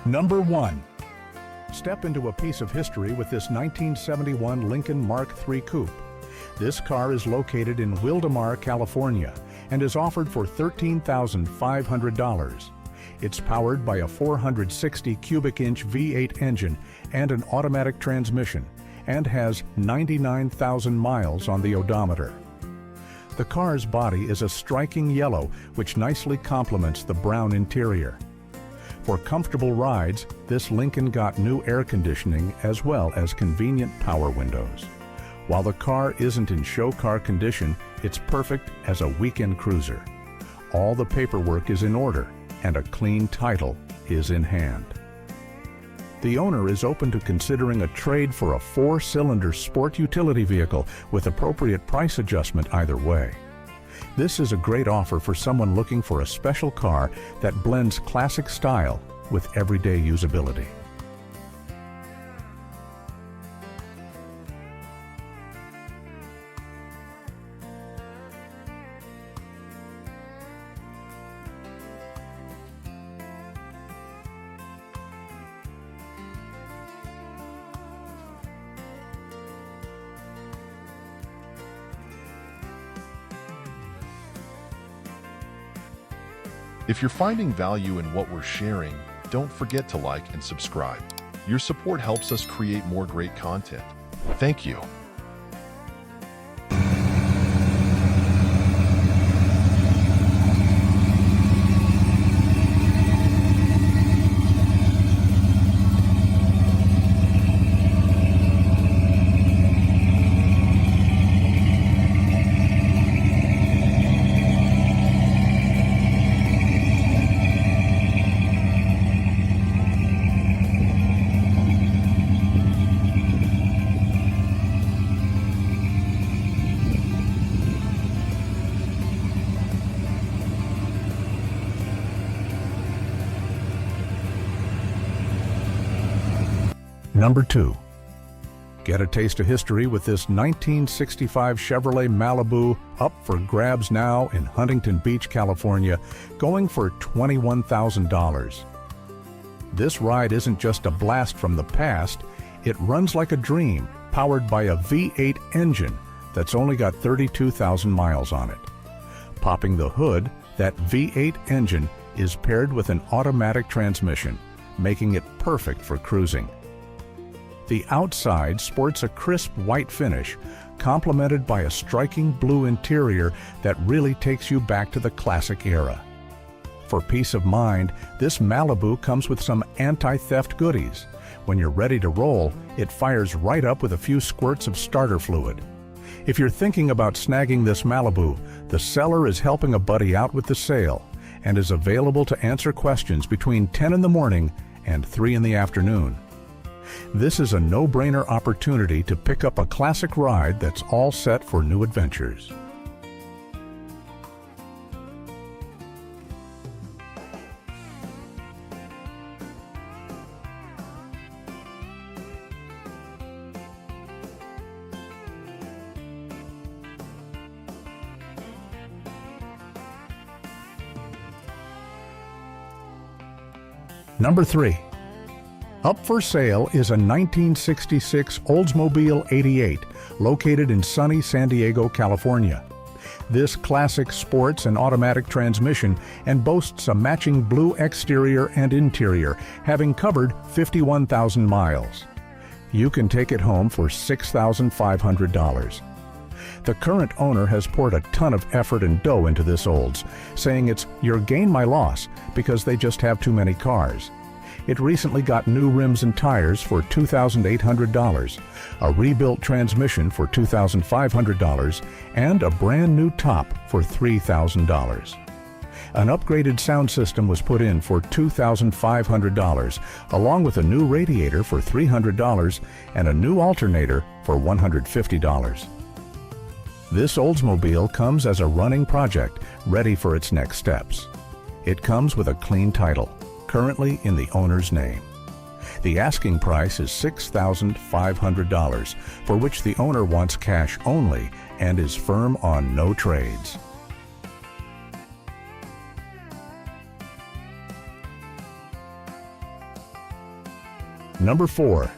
Number 1. Step into a piece of history with this 1971 Lincoln Mark III Coupe. This car is located in Wildomar, California, and is offered for $13,500. It's powered by a 460 cubic inch V8 engine and an automatic transmission, and has 99,000 miles on the odometer. The car's body is a striking yellow, which nicely complements the brown interior. For comfortable rides, this Lincoln got new air conditioning as well as convenient power windows. While the car isn't in show car condition, it's perfect as a weekend cruiser. All the paperwork is in order, and a clean title is in hand. The owner is open to considering a trade for a 4-cylinder sport utility vehicle with appropriate price adjustment either way. This is a great offer for someone looking for a special car that blends classic style with everyday usability. If you're finding value in what we're sharing, don't forget to like and subscribe. Your support helps us create more great content. Thank you. Number 2. Get a taste of history with this 1965 Chevrolet Malibu, up for grabs now in Huntington Beach, California, going for $21,000. This ride isn't just a blast from the past, it runs like a dream, powered by a V8 engine that's only got 32,000 miles on it. Popping the hood, that V8 engine is paired with an automatic transmission, making it perfect for cruising. The outside sports a crisp white finish, complemented by a striking blue interior that really takes you back to the classic era. For peace of mind, this Malibu comes with some anti-theft goodies. When you're ready to roll, it fires right up with a few squirts of starter fluid. If you're thinking about snagging this Malibu, the seller is helping a buddy out with the sale and is available to answer questions between 10 in the morning and 3 in the afternoon. This is a no-brainer opportunity to pick up a classic ride that's all set for new adventures. Number 3. Up for sale is a 1966 Oldsmobile 88, located in sunny San Diego, California. This classic sports an automatic transmission and boasts a matching blue exterior and interior, having covered 51,000 miles. You can take it home for $6,500. The current owner has poured a ton of effort and dough into this Olds, saying it's your gain my loss because they just have too many cars. It recently got new rims and tires for $2,800, a rebuilt transmission for $2,500, and a brand new top for $3,000. An upgraded sound system was put in for $2,500, along with a new radiator for $300 and a new alternator for $150. This Oldsmobile comes as a running project, ready for its next steps. It comes with a clean title, currently in the owner's name. The asking price is $6,500, for which the owner wants cash only and is firm on no trades. Number 4.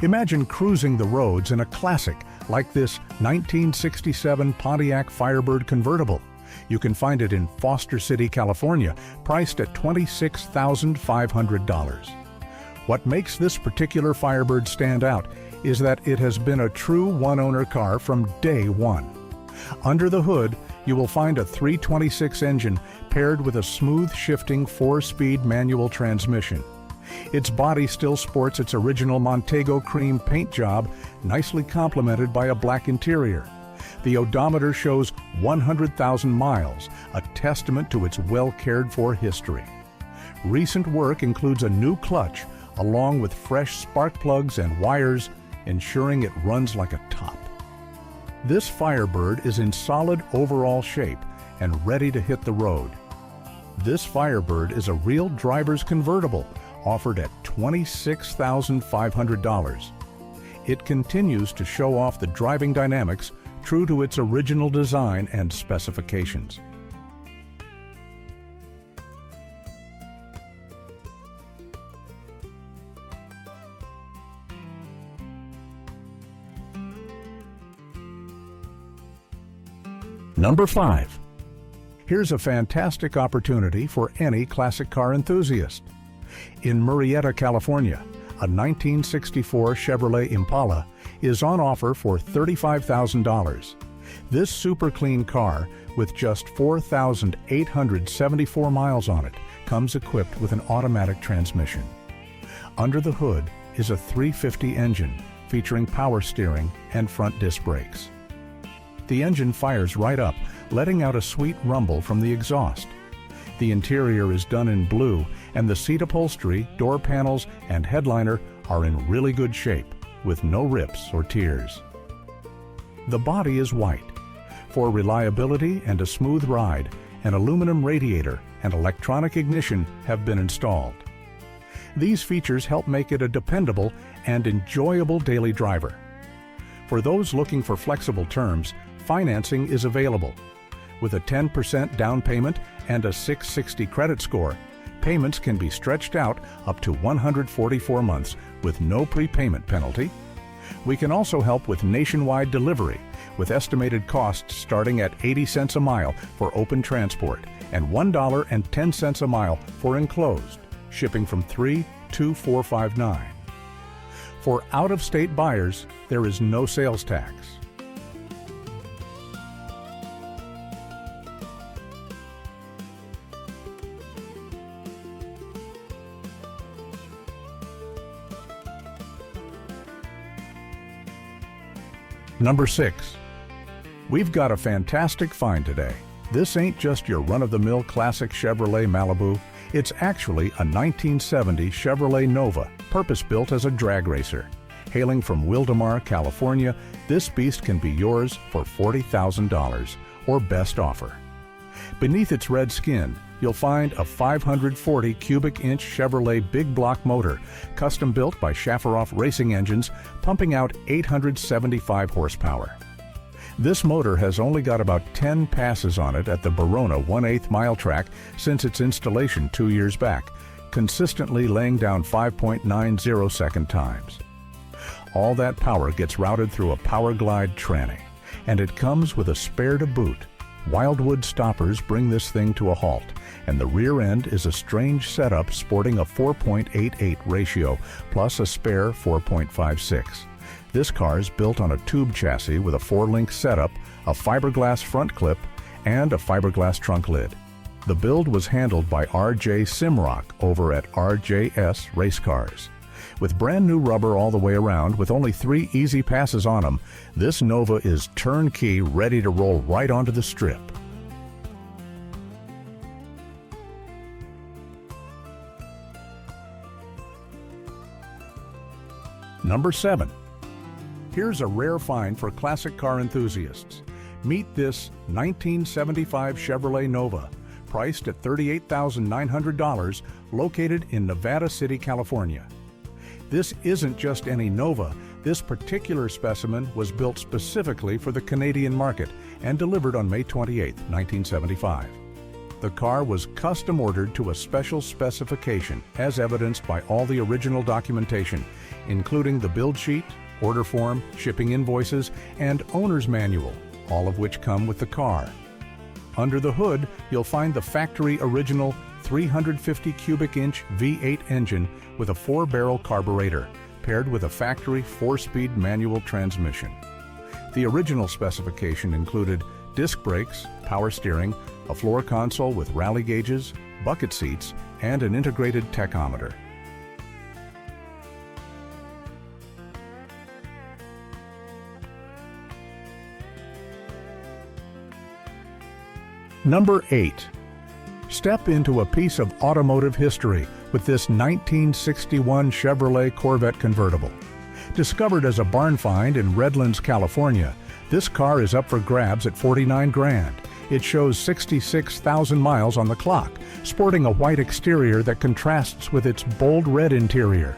Imagine cruising the roads in a classic like this 1967 Pontiac Firebird convertible. You can find it in Foster City, California, priced at $26,500. What makes this particular Firebird stand out is that it has been a true one-owner car from day one. Under the hood, you will find a 326 engine paired with a smooth shifting 4-speed manual transmission. Its body still sports its original Montego cream paint job, nicely complemented by a black interior. The odometer shows 100,000 miles, a testament to its well-cared-for history. Recent work includes a new clutch, along with fresh spark plugs and wires, ensuring it runs like a top. This Firebird is in solid overall shape and ready to hit the road. This Firebird is a real driver's convertible, offered at $26,500. It continues to show off the driving dynamics true to its original design and specifications. Number 5. Here's a fantastic opportunity for any classic car enthusiast. In Murrieta, California, a 1964 Chevrolet Impala is on offer for $35,000. This super clean car, with just 4,874 miles on it, comes equipped with an automatic transmission. Under the hood is a 350 engine featuring power steering and front disc brakes. The engine fires right up, letting out a sweet rumble from the exhaust. The interior is done in blue, and the seat upholstery, door panels, and headliner are in really good shape, with no rips or tears. The body is white. For reliability and a smooth ride, an aluminum radiator and electronic ignition have been installed. These features help make it a dependable and enjoyable daily driver. For those looking for flexible terms, financing is available. With a 10% down payment and a 660 credit score, payments can be stretched out up to 144 months with no prepayment penalty. We can also help with nationwide delivery, with estimated costs starting at 80 cents a mile for open transport and $1.10 a mile for enclosed, shipping from 32459. For out-of-state buyers, there is no sales tax. Number 6. We've got a fantastic find today. This ain't just your run-of-the-mill classic Chevrolet Malibu. It's actually a 1970 Chevrolet Nova, purpose-built as a drag racer. Hailing from Wildomar, California, this beast can be yours for $40,000, or best offer. Beneath its red skin, you'll find a 540 cubic inch Chevrolet big block motor, custom built by Shafarov Racing Engines, pumping out 875 horsepower. This motor has only got about 10 passes on it at the Verona 1/8 mile track since its installation 2 years back, consistently laying down 5.90 second times. All that power gets routed through a Power Glide tranny, and it comes with a spare to boot. Wildwood stoppers bring this thing to a halt, and the rear end is a strange setup sporting a 4.88 ratio plus a spare 4.56. This car is built on a tube chassis with a 4-link setup, a fiberglass front clip, and a fiberglass trunk lid. The build was handled by R.J. Simrock over at RJS Race Cars. With brand new rubber all the way around with only 3 easy passes on them, this Nova is turnkey, ready to roll right onto the strip. Number 7. Here's a rare find for classic car enthusiasts. Meet this 1975 Chevrolet Nova, priced at $38,900, located in Nevada City, California. This isn't just any Nova. This particular specimen was built specifically for the Canadian market and delivered on May 28, 1975. The car was custom ordered to a special specification, as evidenced by all the original documentation, including the build sheet, order form, shipping invoices, and owner's manual, all of which come with the car. Under the hood, you'll find the factory original 350 cubic inch V8 engine with a 4-barrel carburetor, paired with a factory 4-speed manual transmission. The original specification included disc brakes, power steering, a floor console with rally gauges, bucket seats, and an integrated tachometer. Number 8. Step into a piece of automotive history with this 1961 Chevrolet Corvette convertible. Discovered as a barn find in Redlands, California, this car is up for grabs at $49 grand. It shows 66,000 miles on the clock, sporting a white exterior that contrasts with its bold red interior.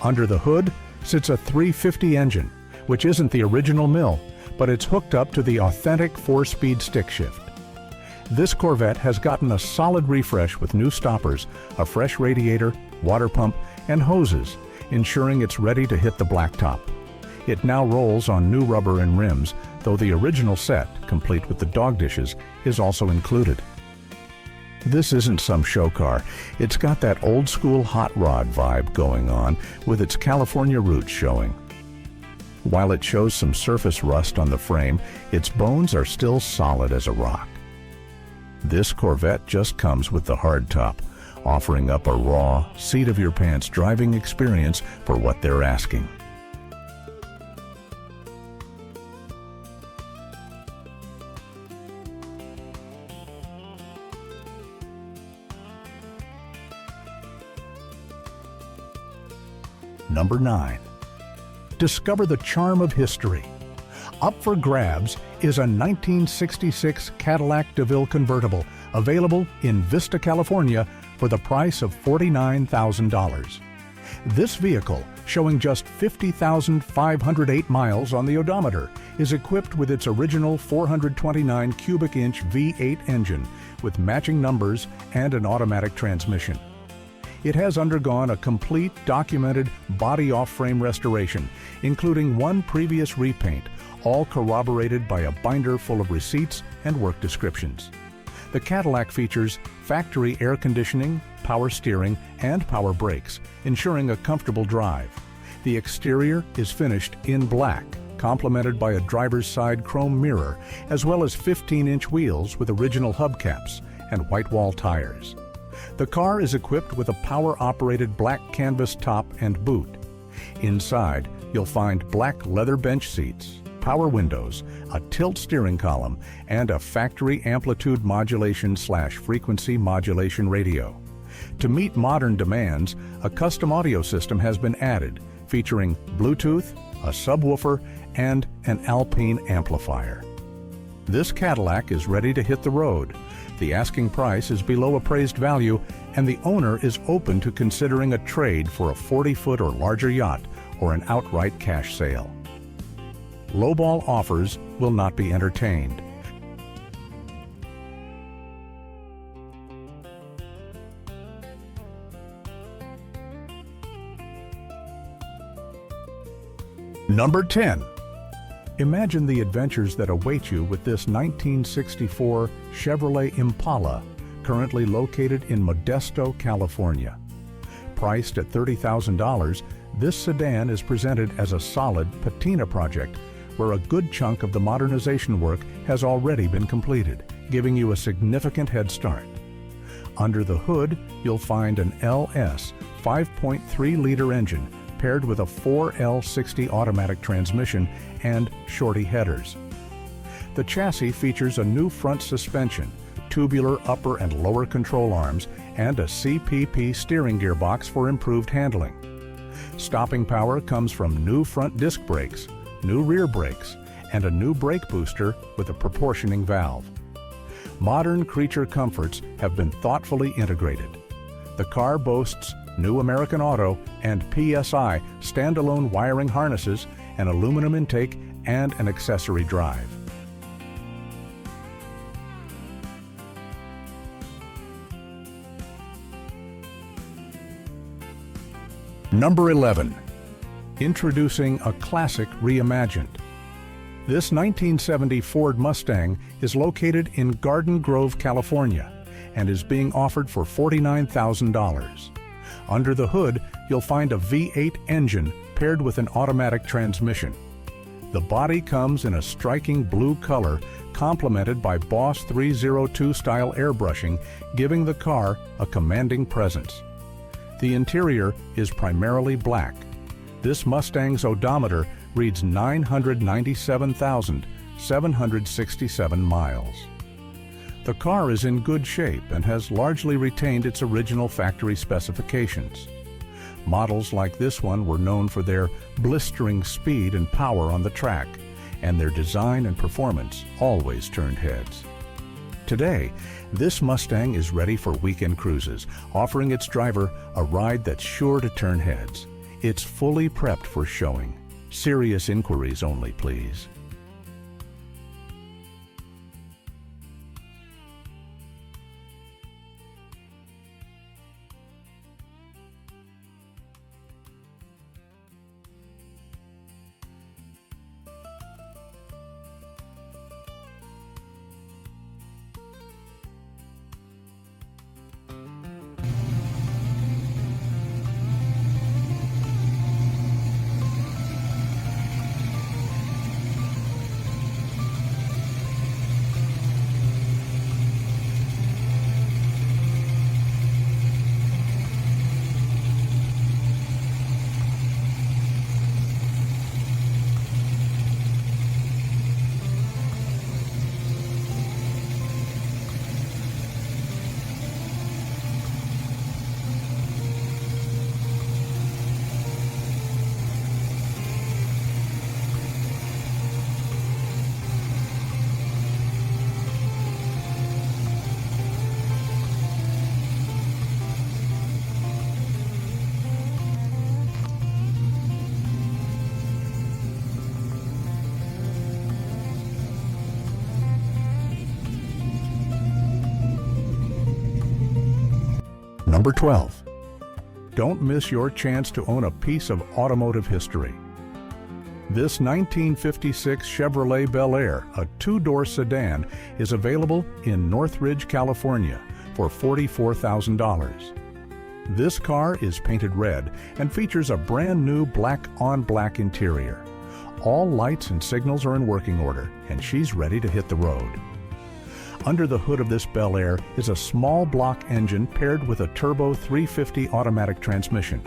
Under the hood sits a 350 engine, which isn't the original mill, but it's hooked up to the authentic 4-speed stick shift. This Corvette has gotten a solid refresh with new stoppers, a fresh radiator, water pump, and hoses, ensuring it's ready to hit the blacktop. It now rolls on new rubber and rims, though the original set, complete with the dog dishes, is also included. This isn't some show car. It's got that old-school hot rod vibe going on, with its California roots showing. While it shows some surface rust on the frame, its bones are still solid as a rock. This Corvette just comes with the hardtop, offering up a raw, seat-of-your-pants driving experience for what they're asking. Number 9. Discover the charm of history. Up for grabs is a 1966 Cadillac DeVille convertible, available in Vista, California for the price of $49,000. This vehicle, showing just 50,508 miles on the odometer, is equipped with its original 429 cubic inch V8 engine with matching numbers and an automatic transmission. It has undergone a complete documented body off-frame restoration, including one previous repaint, all corroborated by a binder full of receipts and work descriptions. The Cadillac features factory air conditioning, power steering, and power brakes, ensuring a comfortable drive. The exterior is finished in black, complemented by a driver's side chrome mirror, as well as 15-inch wheels with original hubcaps and white wall tires. The car is equipped with a power-operated black canvas top and boot. Inside, you'll find black leather bench seats, power windows, a tilt steering column, and a factory amplitude modulation/frequency modulation radio. To meet modern demands, a custom audio system has been added, featuring Bluetooth, a subwoofer, and an Alpine amplifier. This Cadillac is ready to hit the road. The asking price is below appraised value, and the owner is open to considering a trade for a 40-foot or larger yacht or an outright cash sale. Lowball offers will not be entertained. Number 10. Imagine the adventures that await you with this 1964 Chevrolet Impala, currently located in Modesto, California. Priced at $30,000, this sedan is presented as a solid patina project where a good chunk of the modernization work has already been completed, giving you a significant head start. Under the hood, you'll find an LS 5.3-liter engine paired with a 4L60 automatic transmission and shorty headers. The chassis features a new front suspension, tubular upper and lower control arms, and a CPP steering gearbox for improved handling. Stopping power comes from new front disc brakes, new rear brakes, and a new brake booster with a proportioning valve. Modern creature comforts have been thoughtfully integrated. The car boasts new American Auto and PSI standalone wiring harnesses, an aluminum intake, and an accessory drive. Number 11. Introducing a classic reimagined. This 1970 Ford Mustang is located in Garden Grove, California, and is being offered for $49,000. Under the hood, you'll find a V8 engine paired with an automatic transmission. The body comes in a striking blue color, complemented by Boss 302 style airbrushing, giving the car a commanding presence. The interior is primarily black. This Mustang's odometer reads 997,767 miles. The car is in good shape and has largely retained its original factory specifications. Models like this one were known for their blistering speed and power on the track, and their design and performance always turned heads. Today, this Mustang is ready for weekend cruises, offering its driver a ride that's sure to turn heads. It's fully prepped for showing. Serious inquiries only, please. Number 12. Don't miss your chance to own a piece of automotive history. This 1956 Chevrolet Bel Air, a two-door sedan, is available in Northridge, California for $44,000. This car is painted red and features a brand new black-on-black interior. All lights and signals are in working order, and she's ready to hit the road. Under the hood of this Bel Air is a small block engine paired with a turbo 350 automatic transmission.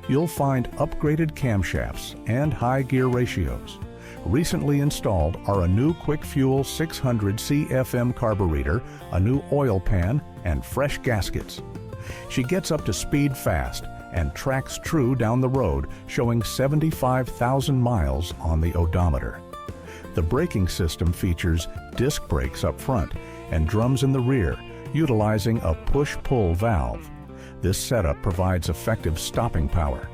You'll find upgraded camshafts and high gear ratios. Recently installed are a new quick fuel 600 CFM carburetor, a new oil pan, and fresh gaskets. She gets up to speed fast and tracks true down the road, showing 75,000 miles on the odometer. The braking system features disc brakes up front and drums in the rear, utilizing a push-pull valve. This setup provides effective stopping power.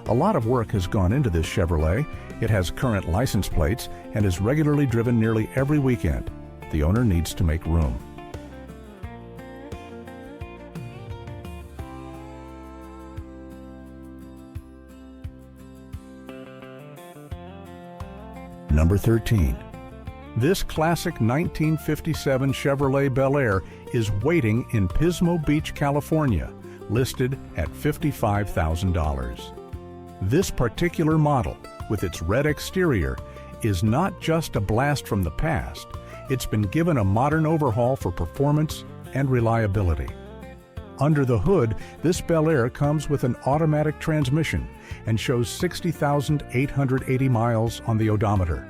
A lot of work has gone into this Chevrolet. It has current license plates and is regularly driven nearly every weekend. The owner needs to make room. Number 13. This classic 1957 Chevrolet Bel Air is waiting in Pismo Beach, California, listed at $55,000. This particular model, with its red exterior, is not just a blast from the past. It's been given a modern overhaul for performance and reliability. Under the hood, this Bel Air comes with an automatic transmission and shows 60,880 miles on the odometer.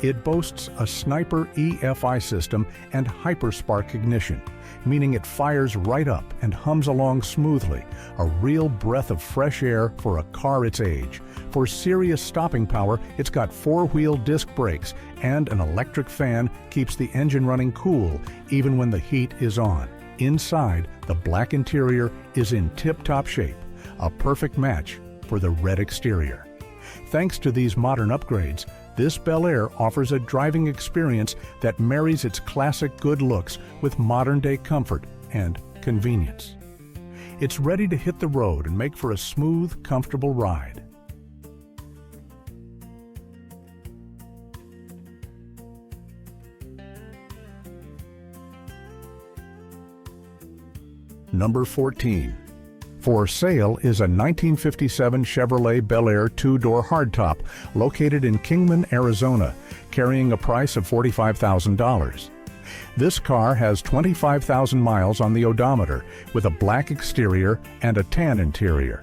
It boasts a Sniper EFI system and Hyperspark ignition, meaning it fires right up and hums along smoothly, a real breath of fresh air for a car its age. For serious stopping power, it's got four-wheel disc brakes, and an electric fan keeps the engine running cool even when the heat is on. Inside, the black interior is in tip-top shape, a perfect match for the red exterior. Thanks to these modern upgrades, this Bel Air offers a driving experience that marries its classic good looks with modern-day comfort and convenience. It's ready to hit the road and make for a smooth, comfortable ride. Number 14. For sale is a 1957 Chevrolet Bel Air two-door hardtop located in Kingman, Arizona, carrying a price of $45,000. This car has 25,000 miles on the odometer with a black exterior and a tan interior.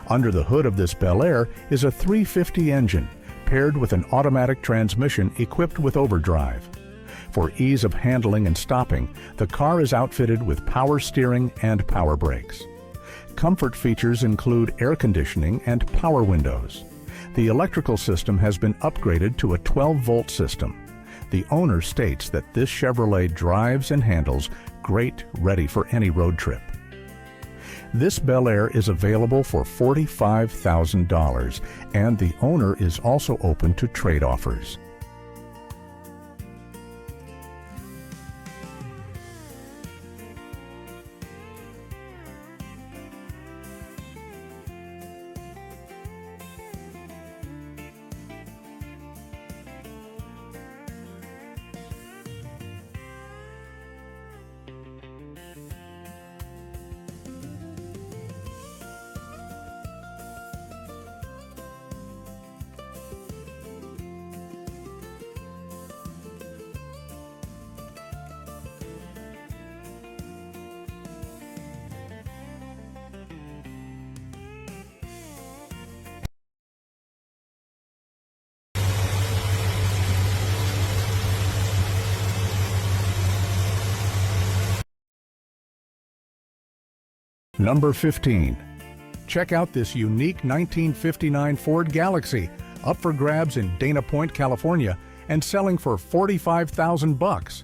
Under the hood of this Bel Air is a 350 engine paired with an automatic transmission equipped with overdrive. For ease of handling and stopping, the car is outfitted with power steering and power brakes. Comfort features include air conditioning and power windows. The electrical system has been upgraded to a 12-volt system. The owner states that this Chevrolet drives and handles great, ready for any road trip. This Bel Air is available for $45,000, and the owner is also open to trade offers. Number 15. Check out this unique 1959 Ford Galaxie, up for grabs in Dana Point, California, and selling for $45,000.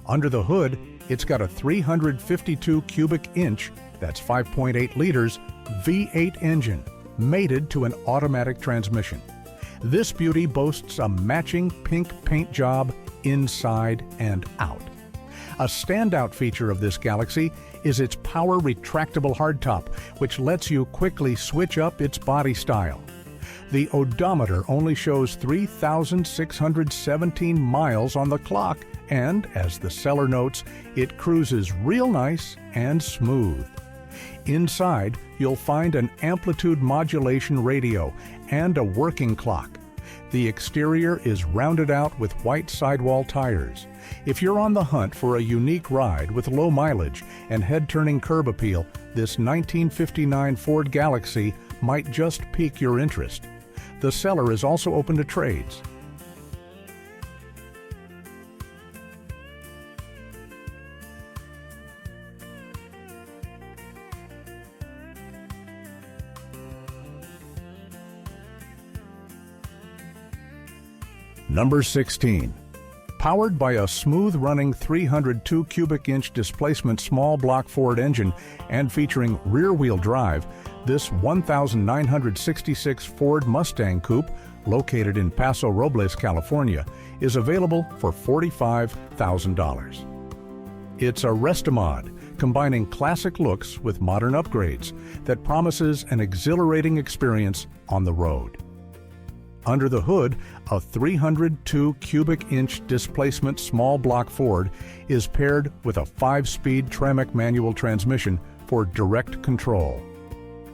Under the hood, it's got a 352 cubic inch, that's 5.8 liters, V8 engine, mated to an automatic transmission. This beauty boasts a matching pink paint job inside and out. A standout feature of this Galaxie is its power retractable hardtop, which lets you quickly switch up its body style. The odometer only shows 3,617 miles on the clock, and, as the seller notes, it cruises real nice and smooth. Inside, you'll find an amplitude modulation radio and a working clock. The exterior is rounded out with white sidewall tires. If you're on the hunt for a unique ride with low mileage and head-turning curb appeal, this 1959 Ford Galaxie might just pique your interest. The seller is also open to trades. Number 16. Powered by a smooth-running 302 cubic inch displacement small block Ford engine and featuring rear-wheel drive, this 1966 Ford Mustang Coupe, located in Paso Robles, California, is available for $45,000. It's a restomod, combining classic looks with modern upgrades that promises an exhilarating experience on the road. Under the hood, a 302 cubic inch displacement small block Ford is paired with a 5-speed Tremec manual transmission for direct control.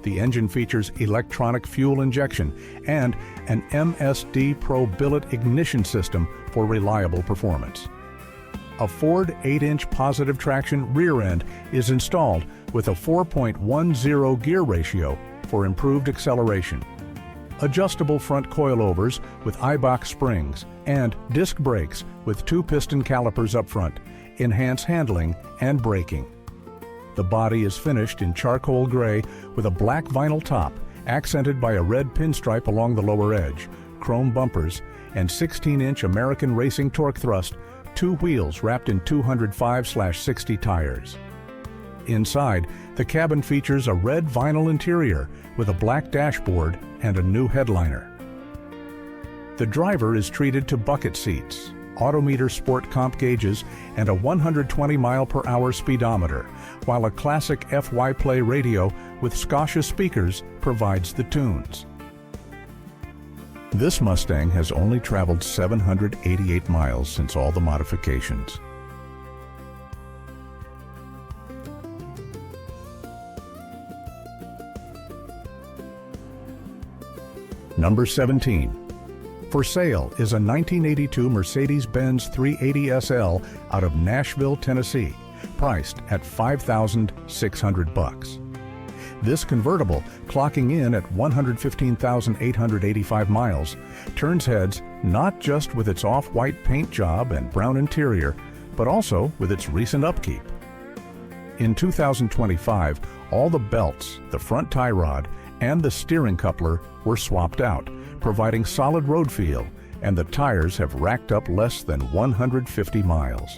The engine features electronic fuel injection and an MSD Pro billet ignition system for reliable performance. A Ford 8-inch positive traction rear end is installed with a 4.10 gear ratio for improved acceleration. Adjustable front coilovers with Eibach springs, and disc brakes with 2 piston calipers up front enhance handling and braking. The body is finished in charcoal gray with a black vinyl top accented by a red pinstripe along the lower edge, chrome bumpers, and 16-inch American Racing Torque Thrust, 2 wheels wrapped in 205/60 tires. Inside, the cabin features a red vinyl interior with a black dashboard and a new headliner. The driver is treated to bucket seats, Autometer Sport comp gauges, and a 120 mile/hour speedometer, while a classic FY Play radio with Scotia speakers provides the tunes. This Mustang has only traveled 788 miles since all the modifications. Number 17. For sale is a 1982 Mercedes-Benz 380 SL out of Nashville, Tennessee, priced at $5,600. This convertible, clocking in at 115,885 miles, turns heads not just with its off-white paint job and brown interior, but also with its recent upkeep. In 2025, all the belts, the front tie rod, and the steering coupler were swapped out, providing solid road feel, and the tires have racked up less than 150 miles.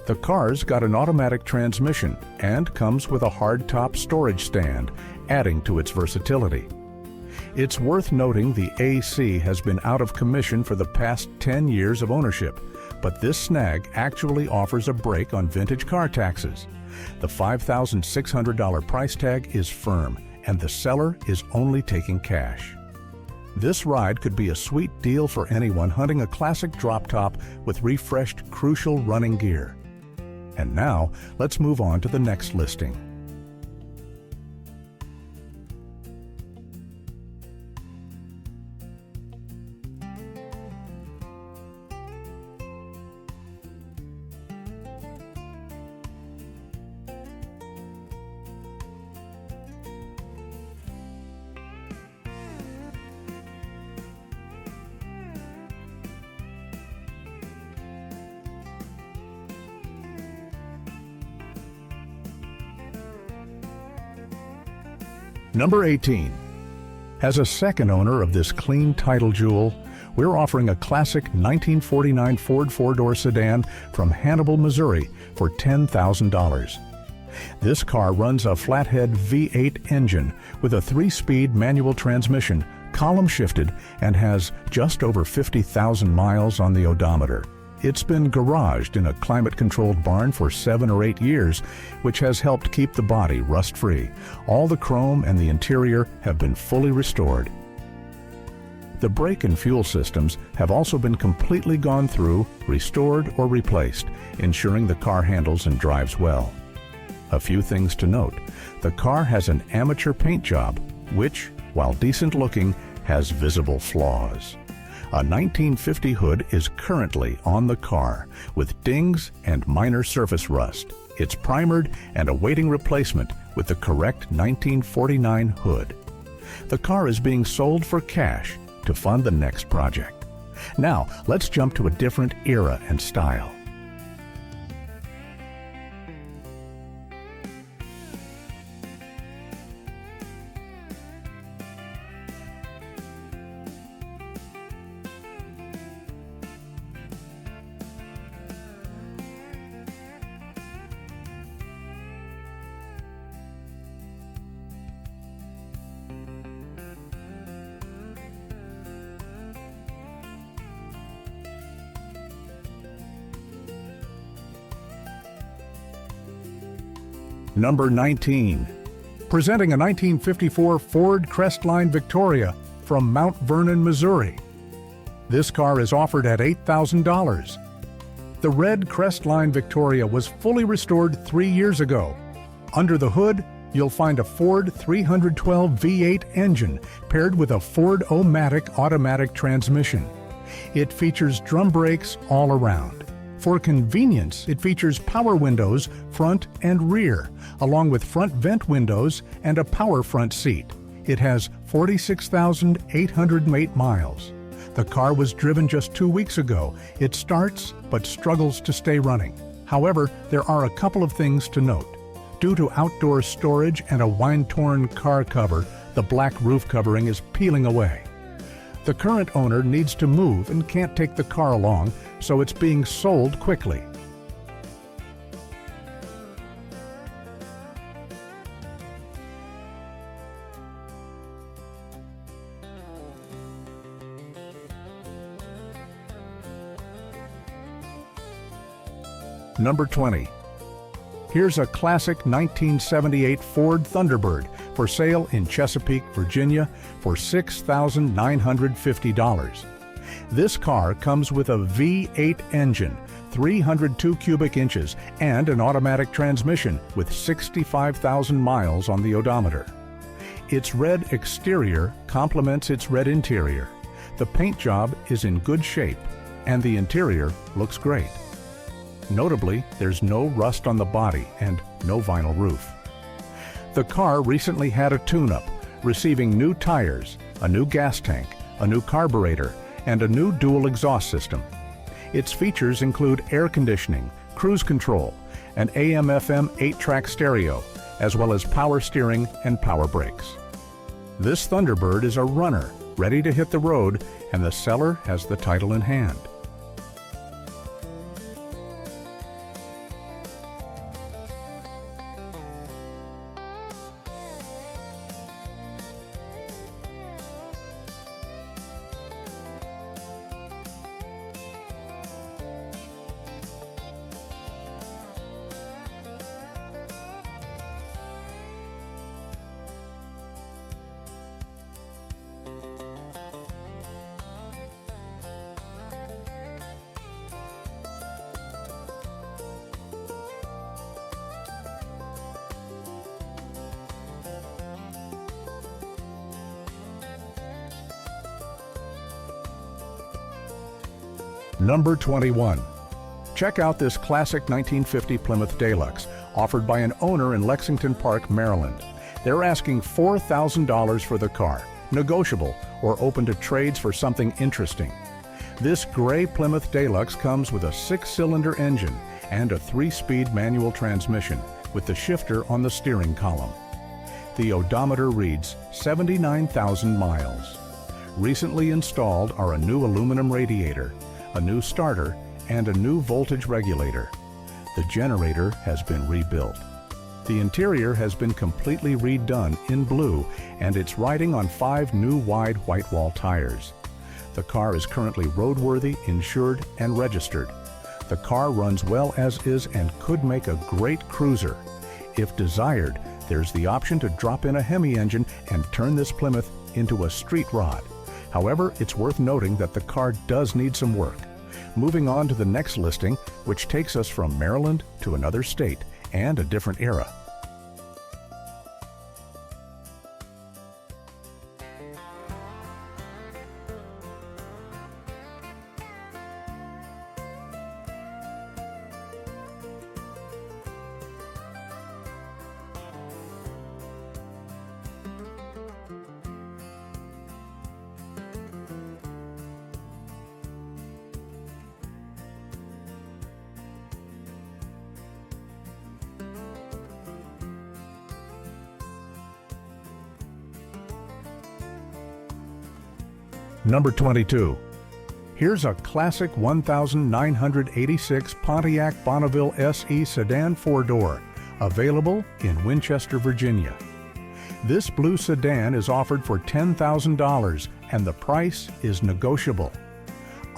The car's got an automatic transmission and comes with a hardtop storage stand, adding to its versatility. It's worth noting the AC has been out of commission for the past 10 years of ownership, but this snag actually offers a break on vintage car taxes. The $5,600 price tag is firm, and the seller is only taking cash. This ride could be a sweet deal for anyone hunting a classic drop top with refreshed crucial running gear. And now, let's move on to the next listing. Number 18. As a second owner of this clean title jewel, we're offering a classic 1949 Ford four-door sedan from Hannibal, Missouri for $10,000. This car runs a flathead V8 engine with a 3-speed manual transmission, column shifted, and has just over 50,000 miles on the odometer. It's been garaged in a climate-controlled barn for 7 or 8 years, which has helped keep the body rust-free. All the chrome and the interior have been fully restored. The brake and fuel systems have also been completely gone through, restored, or replaced, ensuring the car handles and drives well. A few things to note. The car has an amateur paint job, which, while decent looking, has visible flaws. A 1950 hood is currently on the car, with dings and minor surface rust. It's primered and awaiting replacement with the correct 1949 hood. The car is being sold for cash to fund the next project. Now, let's jump to a different era and style. Number 19. Presenting a 1954 Ford Crestline Victoria from Mount Vernon, Missouri. This car is offered at $8,000. The red Crestline Victoria was fully restored 3 years ago. Under the hood, you'll find a Ford 312 V8 engine paired with a Ford-O-Matic automatic transmission. It features drum brakes all around. For convenience, it features power windows front and rear, along with front vent windows and a power front seat. It has 46,808 miles. The car was driven just 2 weeks ago. It starts but struggles to stay running. However, there are a couple of things to note. Due to outdoor storage and a wind-torn car cover, the black roof covering is peeling away. The current owner needs to move and can't take the car along, so it's being sold quickly. Number 20. Here's a classic 1978 Ford Thunderbird for sale in Chesapeake, Virginia for $6,950. This car comes with a V8 engine, 302 cubic inches, and an automatic transmission with 65,000 miles on the odometer. Its red exterior complements its red interior. The paint job is in good shape, and the interior looks great. Notably, there's no rust on the body and no vinyl roof. The car recently had a tune-up, receiving new tires, a new gas tank, a new carburetor, and a new dual exhaust system. Its features include air conditioning, cruise control, an AM/FM 8-track stereo, as well as power steering and power brakes. This Thunderbird is a runner, ready to hit the road, and the seller has the title in hand. Number 21. Check out this classic 1950 Plymouth Deluxe, offered by an owner in Lexington Park, Maryland. They're asking $4,000 for the car, negotiable or open to trades for something interesting. This gray Plymouth Deluxe comes with a 6-cylinder engine and a 3-speed manual transmission with the shifter on the steering column. The odometer reads 79,000 miles. Recently installed are a new aluminum radiator, a new starter, and a new voltage regulator. The generator has been rebuilt. The interior has been completely redone in blue, and it's riding on 5 new wide white wall tires. The car is currently roadworthy, insured, and registered. The car runs well as is and could make a great cruiser. If desired, there's the option to drop in a Hemi engine and turn this Plymouth into a street rod. However, it's worth noting that the car does need some work. Moving on to the next listing, which takes us from Maryland to another state and a different era. Number 22. Here's a classic 1986 Pontiac Bonneville SE sedan 4-door, available in Winchester, Virginia. This blue sedan is offered for $10,000 and the price is negotiable.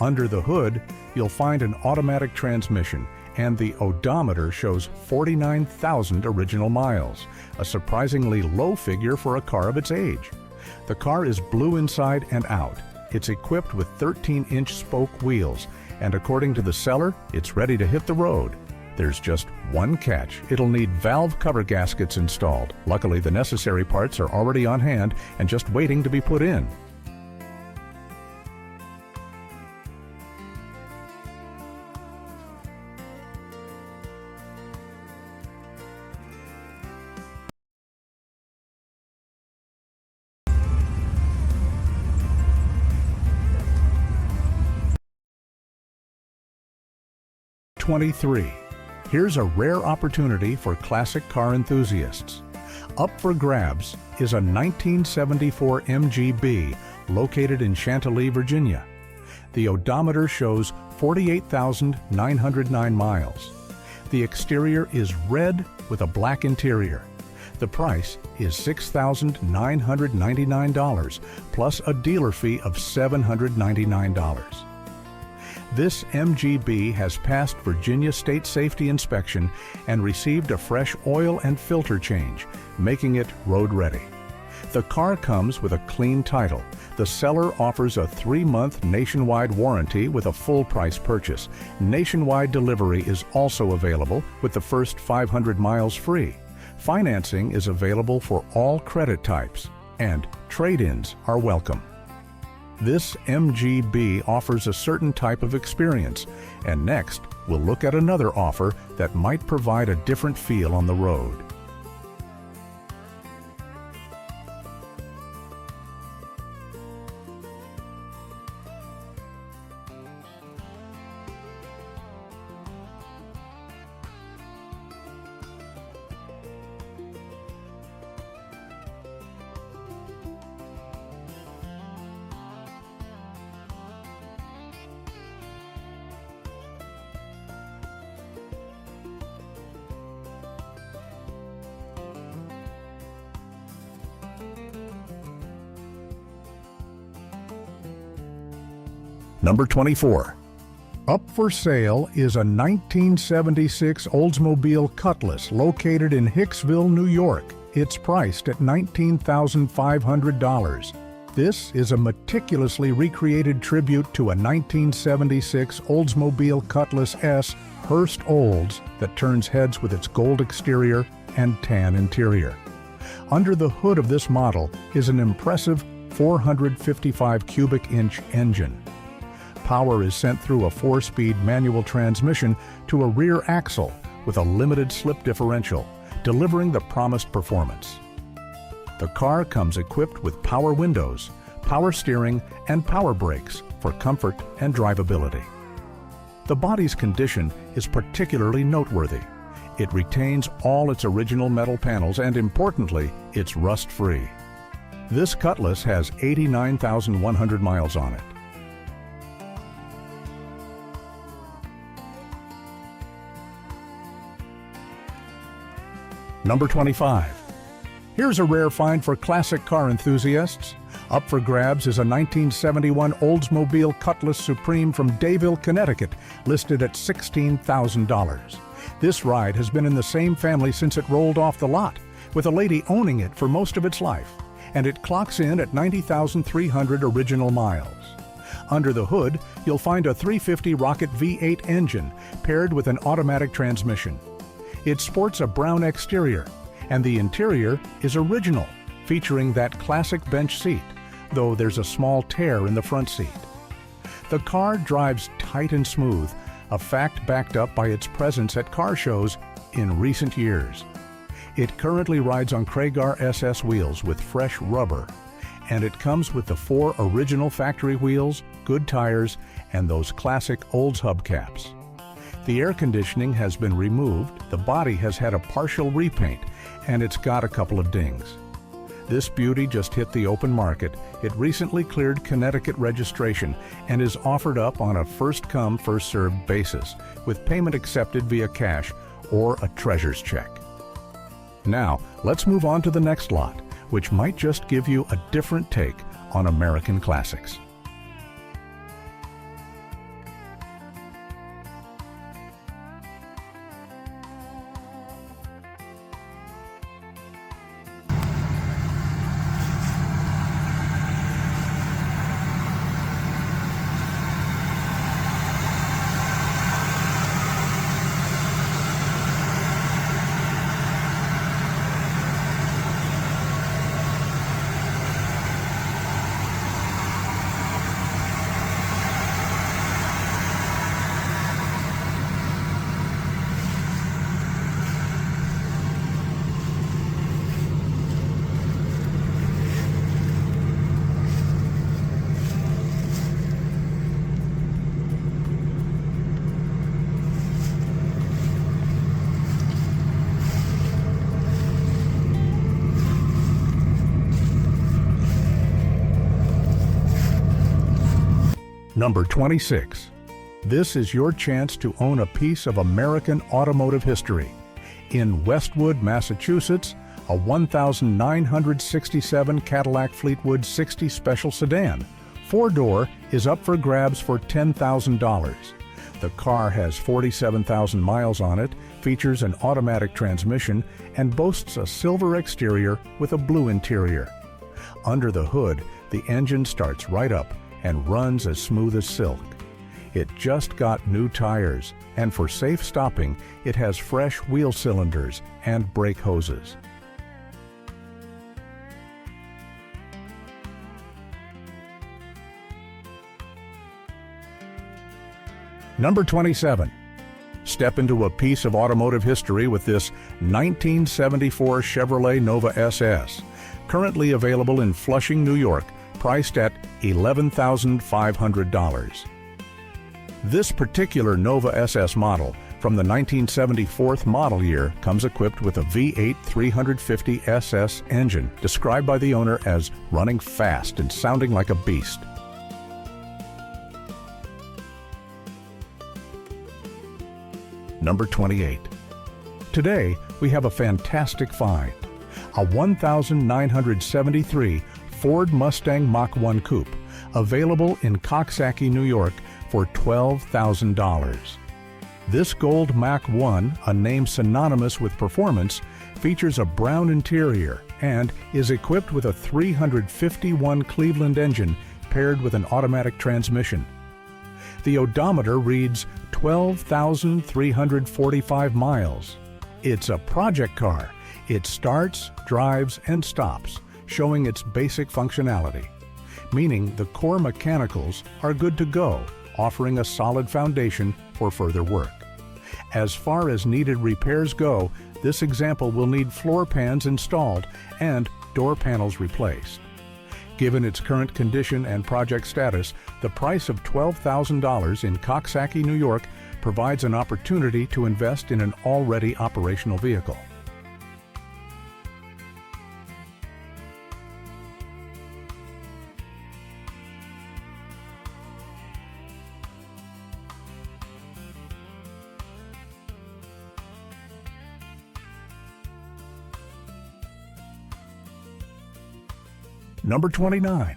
Under the hood, you'll find an automatic transmission and the odometer shows 49,000 original miles, a surprisingly low figure for a car of its age. The car is blue inside and out. It's equipped with 13-inch spoke wheels, and according to the seller, it's ready to hit the road. There's just one catch. It'll need valve cover gaskets installed. Luckily, the necessary parts are already on hand and just waiting to be put in. Here's a rare opportunity for classic car enthusiasts. Up for grabs is a 1974 MGB located in Chantilly, Virginia. The odometer shows 48,909 miles. The exterior is red with a black interior. The price is $6,999 plus a dealer fee of $799. This MGB has passed Virginia State Safety Inspection and received a fresh oil and filter change, making it road ready. The car comes with a clean title. The seller offers a 3-month nationwide warranty with a full price purchase. Nationwide delivery is also available with the first 500 miles free. Financing is available for all credit types, and trade-ins are welcome. This MGB offers a certain type of experience, and next we'll look at another offer that might provide a different feel on the road. Number 24. Up for sale is a 1976 Oldsmobile Cutlass located in Hicksville, New York. It's priced at $19,500. This is a meticulously recreated tribute to a 1976 Oldsmobile Cutlass S Hearst Olds that turns heads with its gold exterior and tan interior. Under the hood of this model is an impressive 455 cubic inch engine. Power is sent through a 4-speed manual transmission to a rear axle with a limited slip differential, delivering the promised performance. The car comes equipped with power windows, power steering, and power brakes for comfort and drivability. The body's condition is particularly noteworthy. It retains all its original metal panels and, importantly, it's rust-free. This Cutlass has 89,100 miles on it. Number 25. Here's a rare find for classic car enthusiasts. Up for grabs is a 1971 Oldsmobile Cutlass Supreme from Deville, Connecticut, listed at $16,000. This ride has been in the same family since it rolled off the lot, with a lady owning it for most of its life, and it clocks in at 90,300 original miles. Under the hood, you'll find a 350 Rocket V8 engine paired with an automatic transmission. It sports a brown exterior, and the interior is original, featuring that classic bench seat, though there's a small tear in the front seat. The car drives tight and smooth, a fact backed up by its presence at car shows in recent years. It currently rides on Kragar SS wheels with fresh rubber, and it comes with the 4 original factory wheels, good tires, and those classic Olds hubcaps. The air conditioning has been removed, the body has had a partial repaint, and it's got a couple of dings. This beauty just hit the open market. It recently cleared Connecticut registration and is offered up on a first-come, first-served basis, with payment accepted via cash or a treasurer's check. Now, let's move on to the next lot, which might just give you a different take on American classics. Number 26. This is your chance to own a piece of American automotive history. In Westwood, Massachusetts, a 1967 Cadillac Fleetwood 60 Special Sedan, 4-door is up for grabs for $10,000. The car has 47,000 miles on it, features an automatic transmission, and boasts a silver exterior with a blue interior. Under the hood, the engine starts right up and runs as smooth as silk. It just got new tires, and for safe stopping, it has fresh wheel cylinders and brake hoses. Number 27. Step into a piece of automotive history with this 1974 Chevrolet Nova SS, currently available in Flushing, New York, priced at $11,500. This particular Nova SS model from the 1974 model year comes equipped with a V8 350 SS engine, described by the owner as running fast and sounding like a beast. Number 28. Today, we have a fantastic find. A 1973 Ford Mustang Mach 1 Coupe, available in Coxsackie, New York for $12,000. This gold Mach 1, a name synonymous with performance, features a brown interior and is equipped with a 351 Cleveland engine paired with an automatic transmission. The odometer reads 12,345 miles. It's a project car. It starts, drives, and stops, showing its basic functionality, meaning the core mechanicals are good to go, offering a solid foundation for further work. As far as needed repairs go, this example will need floor pans installed and door panels replaced. Given its current condition and project status, the price of $12,000 in Coxsackie, New York provides an opportunity to invest in an already operational vehicle. Number 29.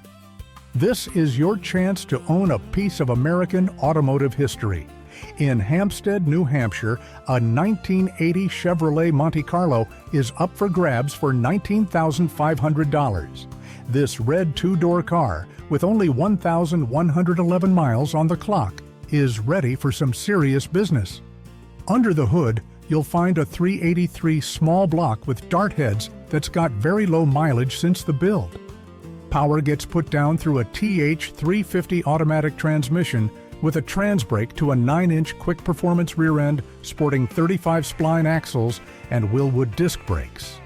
This is your chance to own a piece of American automotive history. In Hampstead, New Hampshire, a 1980 Chevrolet Monte Carlo is up for grabs for $19,500. This red 2-door car, with only 1,111 miles on the clock, is ready for some serious business. Under the hood, you'll find a 383 small block with dart heads that's got very low mileage since the build. Power gets put down through a TH350 automatic transmission with a trans brake to a 9-inch quick performance rear end sporting 35 spline axles and Wilwood disc brakes.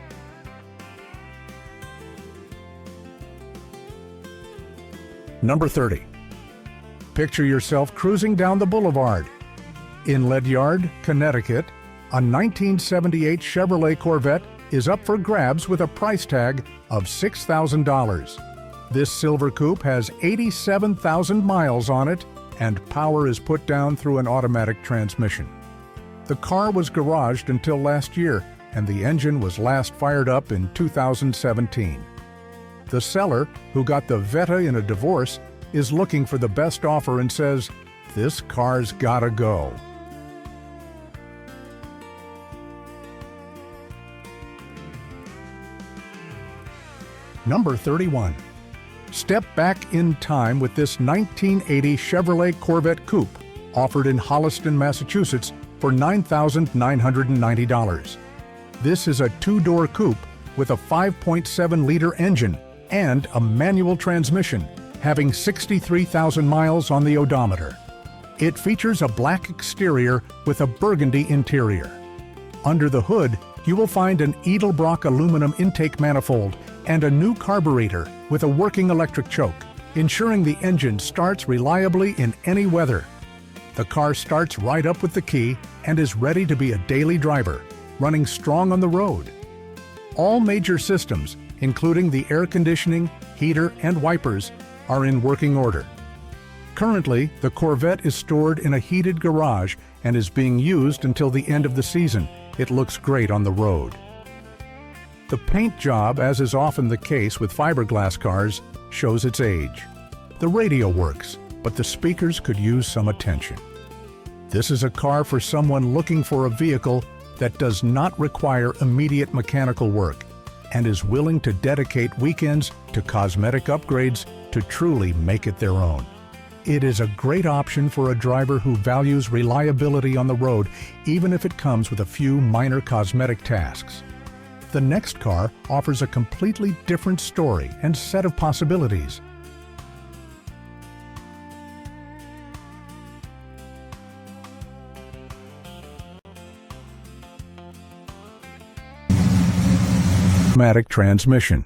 Number 30. Picture yourself cruising down the boulevard. In Ledyard, Connecticut, a 1978 Chevrolet Corvette is up for grabs with a price tag of $6,000. This silver coupe has 87,000 miles on it, and power is put down through an automatic transmission. The car was garaged until last year, and the engine was last fired up in 2017. The seller, who got the Vetta in a divorce, is looking for the best offer and says, "This car's gotta go." Number 31. Step back in time with this 1980 Chevrolet Corvette Coupe, offered in Holliston, Massachusetts for $9,990. This is a 2-door coupe with a 5.7-liter engine and a manual transmission, having 63,000 miles on the odometer. It features a black exterior with a burgundy interior. Under the hood, you will find an Edelbrock aluminum intake manifold and a new carburetor with a working electric choke, ensuring the engine starts reliably in any weather. The car starts right up with the key and is ready to be a daily driver, running strong on the road. All major systems, including the air conditioning, heater, and wipers, are in working order. Currently, the Corvette is stored in a heated garage and is being used until the end of the season. It looks great on the road. The paint job, as is often the case with fiberglass cars, shows its age. The radio works, but the speakers could use some attention. This is a car for someone looking for a vehicle that does not require immediate mechanical work and is willing to dedicate weekends to cosmetic upgrades to truly make it their own. It is a great option for a driver who values reliability on the road, even if it comes with a few minor cosmetic tasks. The next car offers a completely different story and set of possibilities. Automatic transmission.